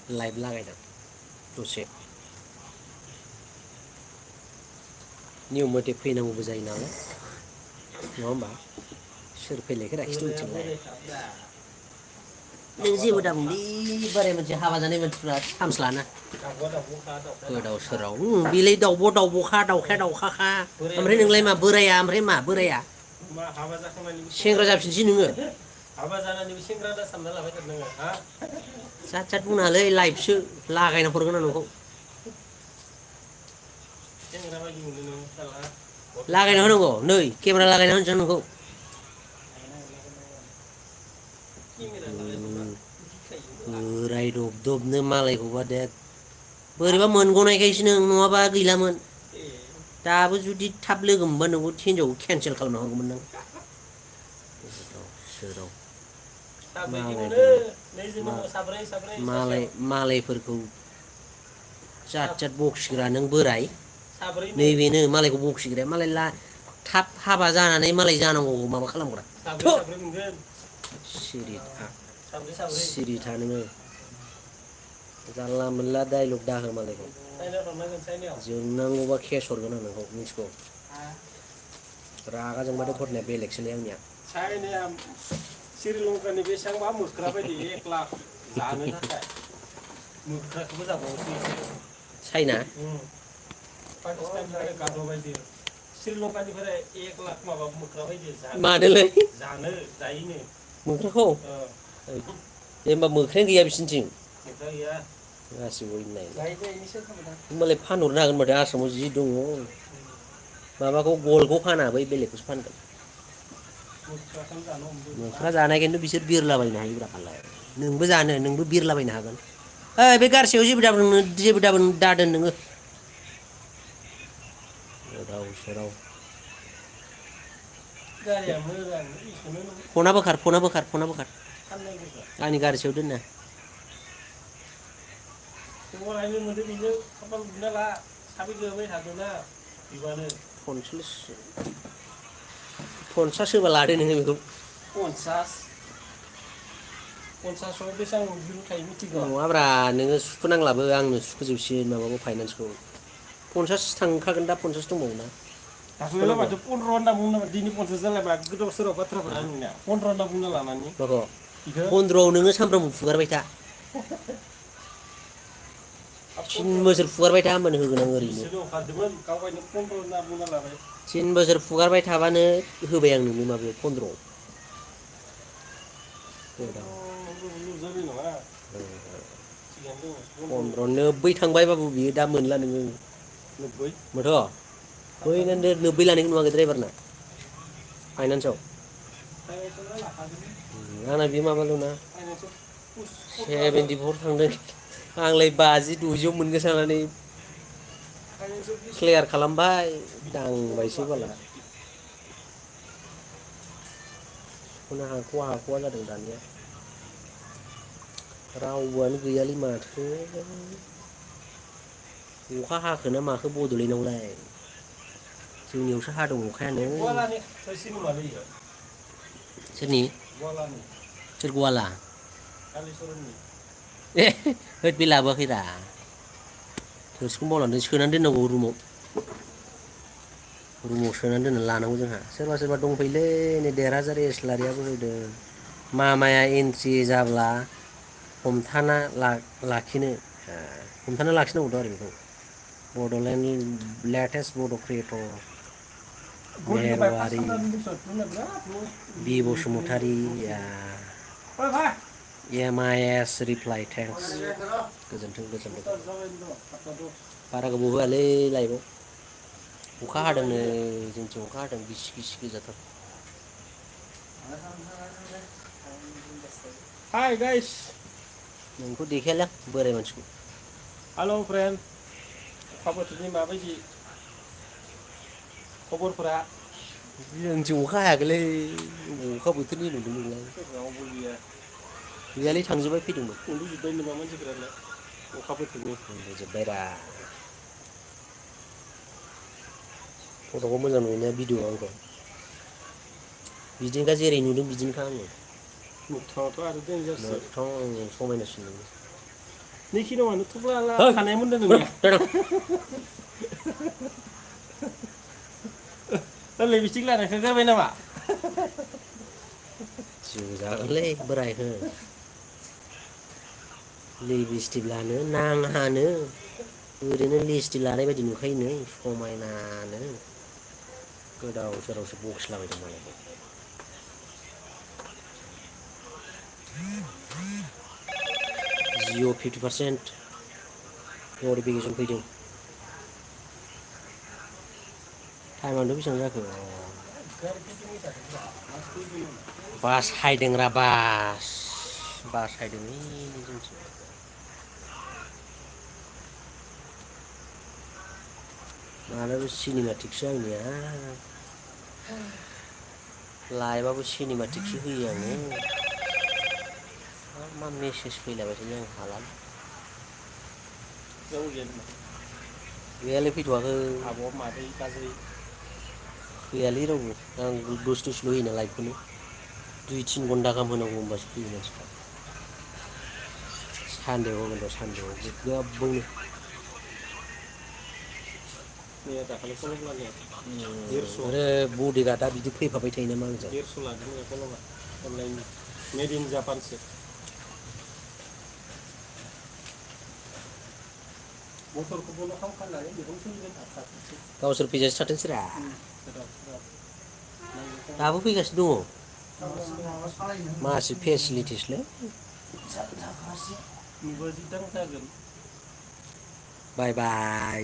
Live लागायदों दसे नियम मथे फैनांगौबो जायो नालाय नङा होमबा सोर फैलायखो लाखिथ' मिथिलाय नों जेबो दाबुंलै बोराय मोनसे हाबा जानाय मानसिफ्रा सान्स लाना गोदाव सोराव बेलाय दाउब'खा दाउखाया दाउखाखा ओमफ्राय नोंलाय मा बोराया ओमफ्राय मा बोराया सेंग्रा जाफिनसै नोङो हाबा जानानैबो सेंग्रा दा सानना लाबाय थादों नोङो हा जात जात बुंनाङालै लाइभसो लागायना हरगोन आं नोंखौ लागायना होनांगौ नै केमेरा लागायना होनोसै आं नोंखौ बोराय दबदबनो मालायखौबा दे बोरैबा मोनगनायखायसो नों नङाबा गैलामोन दाबो जुदि थाब लोगो मोनबा नोंखौ हिनजावखौ केनसेल खालामना हरगौमोन नों सोराव मालायफोरखौ जात जात बखिग्रा नों बोराय नैबेनो मालायखौ बखिग्राया मालाय थाब हाबा जानानै मालाय जानांगौ माबा खालामग्रा सिरि था नोङो जानला मोनला डाइलग दाहो मालायखौ जोंनांगौबा केस हरगोन आं नोंखौ मिथिगौ रागा जोंबाथाय घटनाया बेलेगसोलै आंनिया श्रीलंकानि बेसेबांबा मोख्रा बायदि 1 लाख जानो थाखाय मोख्राखौबो जाबावोसो चाइना पाकिस्ताननिफ्राय गाद बायदि श्रीलंकानिफ्राय 1 लाख माबा मोख्रा बायदि मानोलै जानो जायोनो मोख्राखौ दे होमबा मोख्रायानो गैया बिसोरनिथिं मोख्रा गैया गासिबो होमबालाय फानहरनो हागोन माथो आसामाव जि दङ माबाखौ गलखौ फाना बै बेलेगखौसो फानगोन मोख्रा जानाय खिन्थु बिसोर बिरलाबायनो हायोब्रा मालाय नोंबो जानो नोंबो बिरलाबायनो हागोन ओइ बे गारसियाव जेबो दादोन नोङो गोदाव सोराव फना बोखार आंनि गारि सायाव दोनना खबरायनो मोनदों बेनो खाफाल बुना ला साबैसे होबाय थादोंना बिबानो 50 होबा लादो नोङो बेखौ 50 बेसेबां बिल थायो मिथिगौ नङाब्रा नोङो सुख'नांलाबो आंनो सुख'जोबसिगोन माबाखौ फाइनान्सखौ 50 थांखागोन दा 50 दंबावो ना दाख्लैलाय माथो 15 होनना बुंनो दिनै 50 जालायबा गोदाव सोराव बाथ्राफोरा नोंनिया 15 होनना बुंना लानानै 15 आव नोङो सानफ्रामबो फुगारबाय था 3 बोसोर फुगारबाय था होमबानो होगोन आं ओरैनो 3 बोसोर फुगारबाय थाबानो होबाय आं नोंनो माबायाव 15 आव 90 थांबाय बाबु बियो दा मोनला नोङो 90 माथ' बै 90 लानायखौ नुवाखै ड्राइभारना फाइनान्सआव आंना बे माबाल'ना 74 थांदों आंलाय 50 60 मोनगोन साननानै क्लियार खालामबाय दांबायसो बाला सुख'नो हाख'वा जादों दानिया रावबोआनो गैयालै माथो अखा हाखोना माखो बड'लेण्डआवलाय जोंनियावसो हादों अखायानो सोरनि सोर गवाला ए होद बे लाबोआखैरा थोरसिखौनो बावलांदों सोनानै दोननांगौ रुमाव सोनानै दोननानै लानांगौ जोंहा सोरबा दंफैलै नै देरहासार इस्लारियाबो होदों मामाया एन्ट्रि जाब्ला हमथाना लाखिनांगौथ' आरो बेखौ बड'लेण्ड लेटेस्ट बड' क्रिएटर मेरवारि बि बसुमतारी MIS रिप्लाइ थेंक्स गोजोन्थों बारा गोबाव होआलै लाइभआव अखा हादोंनो जोंथिं अखा हादों गिसि गोजाथार हाय गाइस नोंखौ देखायालै आं बोराय मानसिखौ हेल' फ्रेन्ड अखा बोथोरनि माबायदि खबरफोरा जोंथिं अखा हायाखैलै अखा बोथोरनि होनदों नोंलाय गैयालै थांजोब्बाय फैदोंमोन उन्दुजोब्बाय नामा मानसिफोरालाय अखा बोथोरनि उन्दुजोब्बायरा फट'खौ मोजां नुयोना भिडिअ आंखौ बिदिनोखा जेरै नुदों बिदिनोखा आङो मोगथाङावथ' आरो देनजारसो मोगथाङाव आं समायनासिन नुयो Ni kino mana tukla la kanai mun dan ni. Lalu bisik lah nak kerja mana mak? Sudah leh berai he. Lipstick लानो नाङानो ओरैनो लिपस्टिक लानाय बायदि नुखायोनो समायनानो गोदाव सोरावसो बखिलाबायदों मालाय 50% नटिफिकेसन फैदों टाइमानो बेसेबां जाखो बास हायदोंरा बास हायदों जोंथिं मालाबा सिनेमाटिकसो आंनिया लाइभआबो सिनेमाटिकसो होयो आङो मा मेसेज फैलाबाय थायो आं हाला गैयालै फैथ'वाखै आब' मादै गाज्रि फैयालै रावबो आं दसे होयोना लाइभखौनो 2-3 घन्टा गाहाम होनांगौ होमबासो फैयो मानसिफ्रा सानदेआव होगोन र' सानदेआव गोबावनो मैया दाखालि कलम लानाया आरो बडिगार्डआ बिदि फैफाबाय थायो नामा आंजों 150 लादों मैया कलमा अनलाइन मेड इन जापानसो मटरखौ बन्द' खालामनानै बेखौनो सोलिबाय थाखासै गावसोर फैजासो थाथोंसैरा दाबो फैगासिनो दङ मासे फेसिलिटिसलै नुबाजि दां जागोन बाय बाय